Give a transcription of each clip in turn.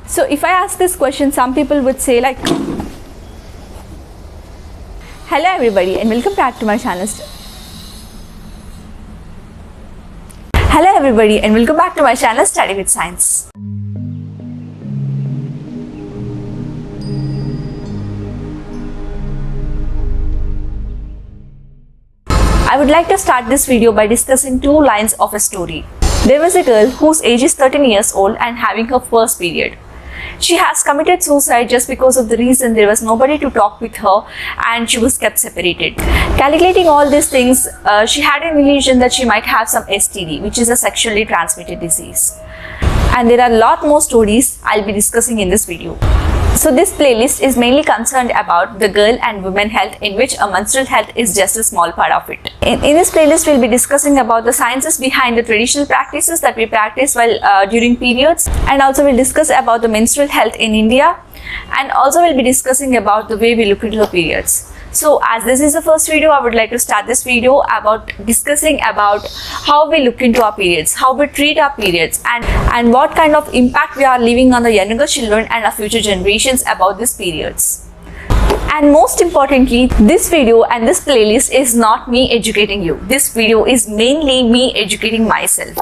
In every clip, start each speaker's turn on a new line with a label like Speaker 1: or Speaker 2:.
Speaker 1: So if I ask this question, some people would say like, hello everybody and welcome back to my channel. Hello everybody and welcome back to my channel Study with Science. I would like to start this video by discussing two lines of a story. There was a girl whose age is 13 years old and having her first period. She has committed suicide just because of the reason there was nobody to talk with her and she was kept separated. Calculating all these things, she had an illusion that she might have some STD, which is a sexually transmitted disease. And there are a lot more stories I'll be discussing in this video. So this playlist is mainly concerned about the girl and women health, in which a menstrual health is just a small part of it. In this playlist, we'll be discussing about the sciences behind the traditional practices that we practice while during periods, and also we'll discuss about the menstrual health in India, and also we'll be discussing about the way we look into the periods. So as this is the first video, I would like to start this video about discussing about how we look into our periods, how we treat our periods, and what kind of impact we are leaving on the younger children and our future generations about these periods. And most importantly, this video and this playlist is not me educating you. This video is mainly me educating myself,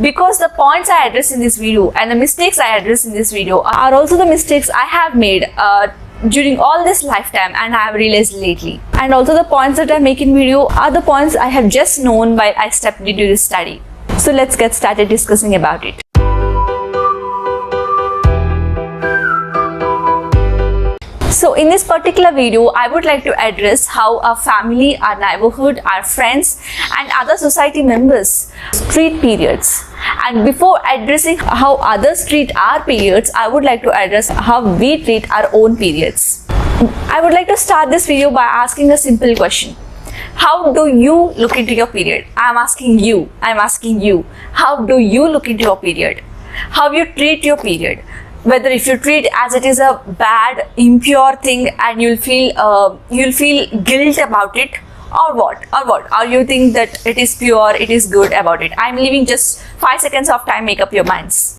Speaker 1: because the points I address in this video and the mistakes I address in this video are also the mistakes I have made during all this lifetime and I have realized lately. And also the points that I make in video are the points I have just known while I stepped into this study. So let's get started discussing about it. So in this particular video, I would like to address how our family, our neighborhood, our friends and other society members treat periods. And before addressing how others treat our periods, I would like to address how we treat our own periods. I would like to start this video by asking a simple question. How do you look into your period? I'm asking you. How do you look into your period? How you treat your period? Whether if you treat as it is a bad, impure thing and you'll feel guilt about it, or what, or you think that it is pure, it is good about it. I'm leaving just 5 seconds of time, make up your minds.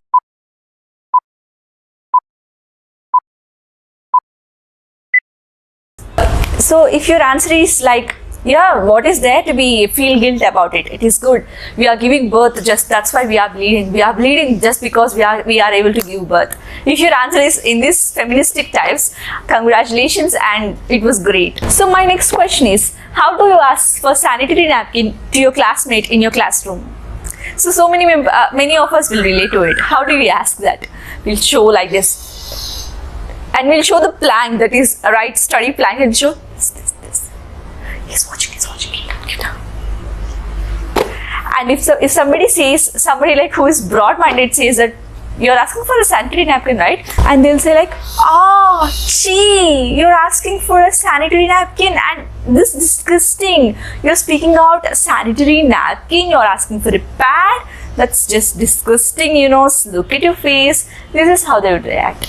Speaker 1: So if your answer is like, yeah, what is there to feel guilt about it? It is good. We are giving birth, just that's why we are bleeding. We are bleeding just because we are able to give birth. If your answer is in this feministic types, congratulations, and it was great. So my next question is, how do you ask for sanitary napkin to your classmate in your classroom? So many of us will relate to it. How do we ask that? We'll show like this, and we'll show the plank, that is a right study plank, and show this. He's watching. And if somebody like who is broad-minded says that you're asking for a sanitary napkin, right? And they'll say like, oh, gee, you're asking for a sanitary napkin and this is disgusting. You're speaking out a sanitary napkin, you're asking for a pad. That's just disgusting, you know, look at your face. This is how they would react.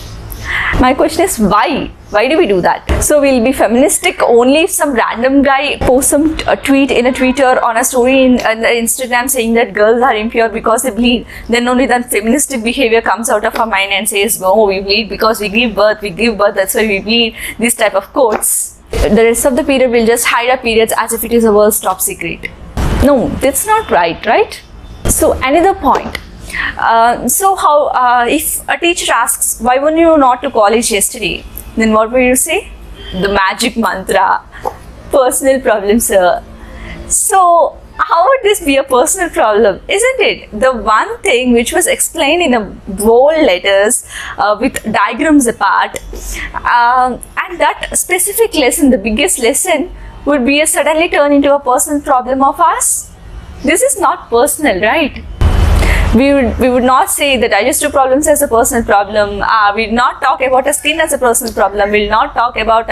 Speaker 1: My question is why? Why do we do that? So we'll be feministic only if some random guy posts some tweet in a Twitter on a story in Instagram saying that girls are impure because they bleed. Then only that feministic behavior comes out of our mind and says, no, we bleed because we give birth, that's why we bleed. This type of quotes. The rest of the period will just hide our periods as if it is a world's top secret. No, that's not right? So another point. If a teacher asks, why weren't you not to college yesterday? Then what will you say? The magic mantra, personal problem, sir. So how would this be a personal problem? Isn't it? The one thing which was explained in a bold letters with diagrams apart, and that specific lesson, the biggest lesson, would be suddenly turn into a personal problem of ours. This is not personal, right? We would not say the digestive problems as a personal problem. We will not talk about a skin as a personal problem. We will not talk about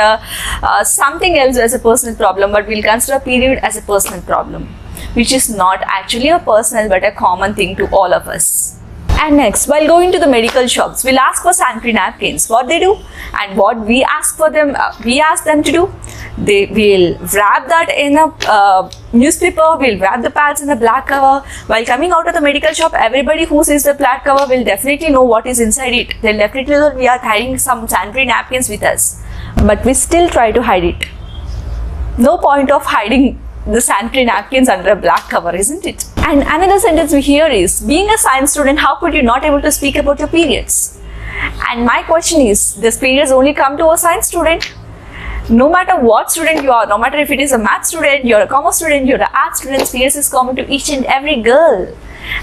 Speaker 1: something else as a personal problem, but we will consider a period as a personal problem, which is not actually a personal but a common thing to all of us. And next, while going to the medical shops, we'll ask for sanitary napkins. What they do and what we ask for them, we ask them to do. They will wrap that in a newspaper. We'll wrap the pads in the black cover. While coming out of the medical shop, everybody who sees the black cover will definitely know what is inside it. They'll definitely know we are carrying some sanitary napkins with us, but we still try to hide it. No point of hiding the sanitary napkins under a black cover, isn't it? And another sentence we hear is, being a science student, how could you not able to speak about your periods? And my question is, does periods only come to a science student? No matter what student you are, no matter if it is a math student, you're a commerce student, you're an art student, periods is common to each and every girl.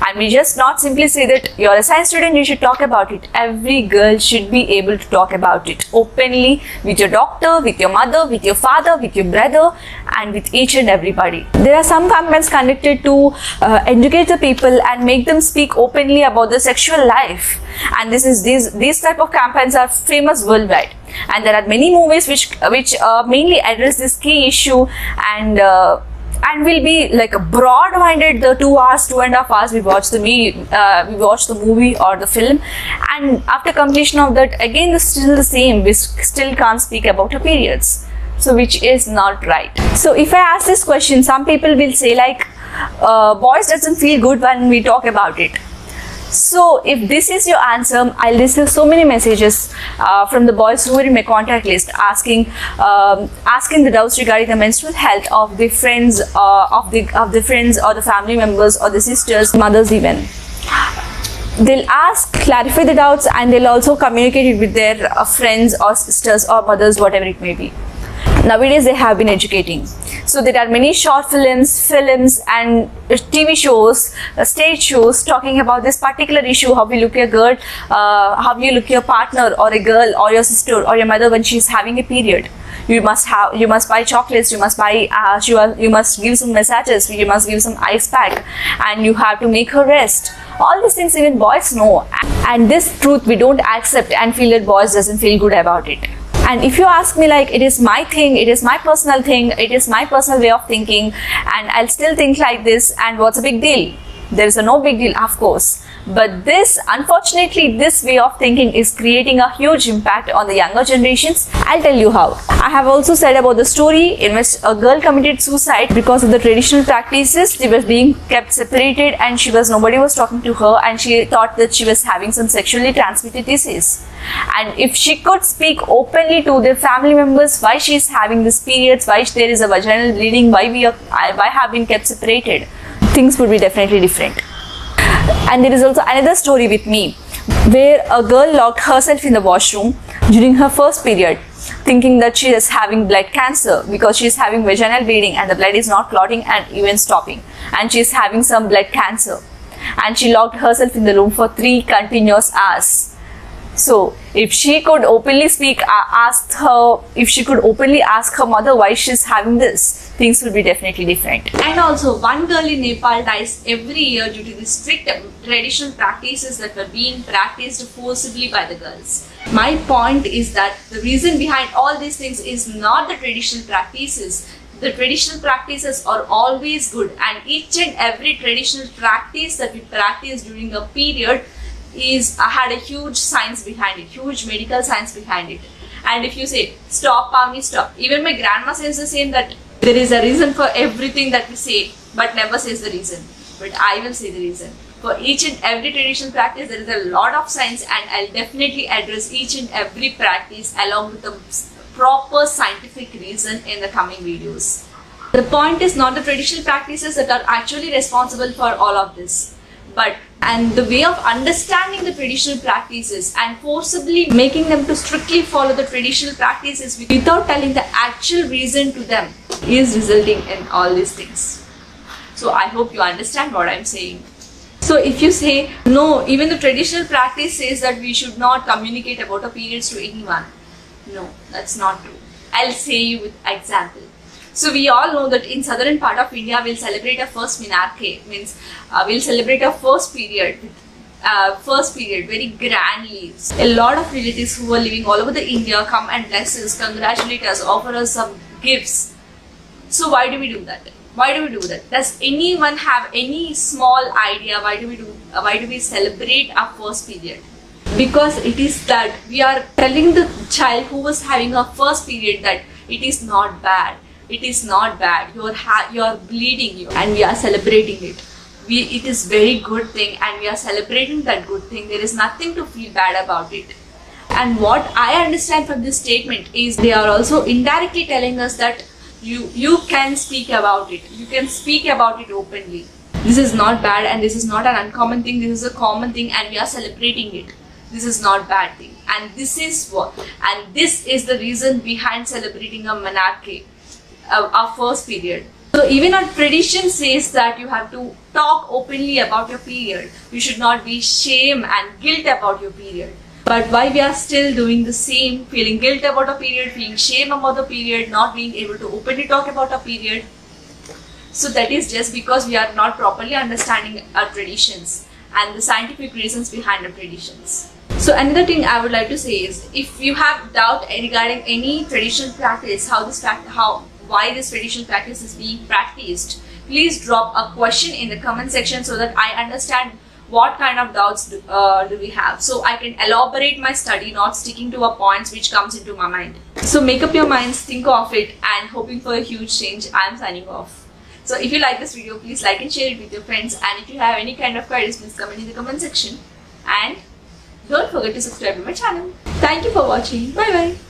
Speaker 1: And we just not simply say that you're a science student, you should talk about it. Every girl should be able to talk about it openly with your doctor, with your mother, with your father, with your brother, and with each and everybody. There are some campaigns conducted to educate the people and make them speak openly about the sexual life. And these type of campaigns are famous worldwide. And there are many movies which mainly address this key issue, and will be like a broad-minded. The 2.5 hours we watch the movie or the film, and after completion of that, again it's still the same. We still can't speak about our periods, so which is not right. So if I ask this question, some people will say like, boys doesn't feel good when we talk about it. So if this is your answer, I'll receive so many messages from the boys who are in my contact list asking the doubts regarding the menstrual health of the friends, of the friends or the family members or the sisters, mothers even. They'll ask, clarify the doubts, and they'll also communicate it with their friends or sisters or mothers, whatever it may be. Nowadays they have been educating. So there are many short films and TV shows, stage shows talking about this particular issue, how you look at a girl, how you look at your partner or a girl or your sister or your mother when she's having a period. You must buy chocolates, you must buy, you must give some massages, you must give some ice pack, and you have to make her rest. All these things even boys know, and this truth we don't accept and feel that boys doesn't feel good about it. And if you ask me, like, it is my thing, it is my personal thing, it is my personal way of thinking, and I'll still think like this, and what's a big deal? There is no big deal, of course. But this, unfortunately, this way of thinking is creating a huge impact on the younger generations. I'll tell you how. I have also said about the story in which a girl committed suicide because of the traditional practices. She was being kept separated, and nobody was talking to her, and she thought that she was having some sexually transmitted disease. And if she could speak openly to their family members why she is having this periods, why there is a vaginal bleeding, why have been kept separated, things would be definitely different. And there is also another story with me where a girl locked herself in the washroom during her first period, thinking that she is having blood cancer because she is having vaginal bleeding and the blood is not clotting and even stopping, and she is having some blood cancer, and she locked herself in the room for 3 continuous hours. So if she could openly ask her mother why she's having this, things will be definitely different. And also, one girl in Nepal dies every year due to the strict traditional practices that were being practiced forcibly by the girls. My point is that the reason behind all these things is not the traditional practices. The traditional practices are always good, and each and every traditional practice that we practice during a period had a huge science behind it, huge medical science behind it. And if you say, stop, Pavni, stop. Even my grandma says the same, that there is a reason for everything that we say, but never says the reason. But I will say the reason. For each and every traditional practice, there is a lot of science, and I'll definitely address each and every practice along with the proper scientific reason in the coming videos. The point is not the traditional practices that are actually responsible for all of this, and the way of understanding the traditional practices and forcibly making them to strictly follow the traditional practices without telling the actual reason to them is resulting in all these things. So I hope you understand what I'm saying. So if you say, no, even the traditional practice says that we should not communicate about our periods to anyone. No, that's not true. I'll say you with example. So we all know that in southern part of India, we'll celebrate our first menarche, means we'll celebrate our first period very grandly. A lot of relatives who are living all over the India come and bless us, congratulate us, offer us some gifts. So why do we do that? Why do we do that? Does anyone have any small idea why do we celebrate our first period? Because it is that we are telling the child who was having a first period that it is not bad. It is not bad. You're bleeding, and we are celebrating it. It is very good thing, and we are celebrating that good thing. There is nothing to feel bad about it. And what I understand from this statement is they are also indirectly telling us that you can speak about it. You can speak about it openly. This is not bad, and this is not an uncommon thing. This is a common thing, and we are celebrating it. This is not bad thing, and this is the reason behind celebrating a menarche, our first period. So even our tradition says that you have to talk openly about your period. You should not be shame and guilt about your period. But why we are still doing the same, feeling guilt about a period, feeling shame about the period, not being able to openly talk about a period? So that is just because we are not properly understanding our traditions and the scientific reasons behind our traditions. So another thing I would like to say is, if you have doubt regarding any traditional practice, why this traditional practice is being practiced, please drop a question in the comment section so that I understand what kind of doubts do we have, so I can elaborate my study, not sticking to a points which comes into my mind. So make up your minds, think of it, and hoping for a huge change. I am signing off. So if you like this video, please like and share it with your friends, and if you have any kind of queries, please comment in the comment section, and don't forget to subscribe to my channel. Thank you for watching. Bye bye.